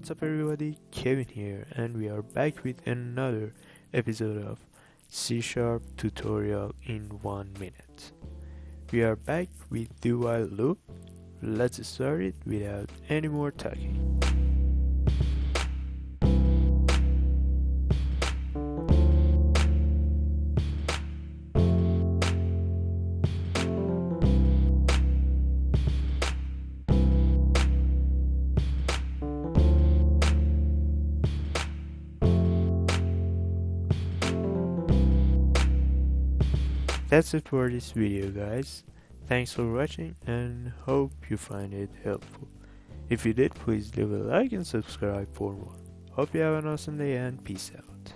What's up everybody, Kevin here, and we are back with another episode of C# tutorial in 1 minute. We are back with DoWhileLoop. Let's start it without any more talking. That's it for this video, guys. Thanks for watching and hope you find it helpful. If you did, please leave a like and subscribe for more. Hope you have an awesome day and peace out.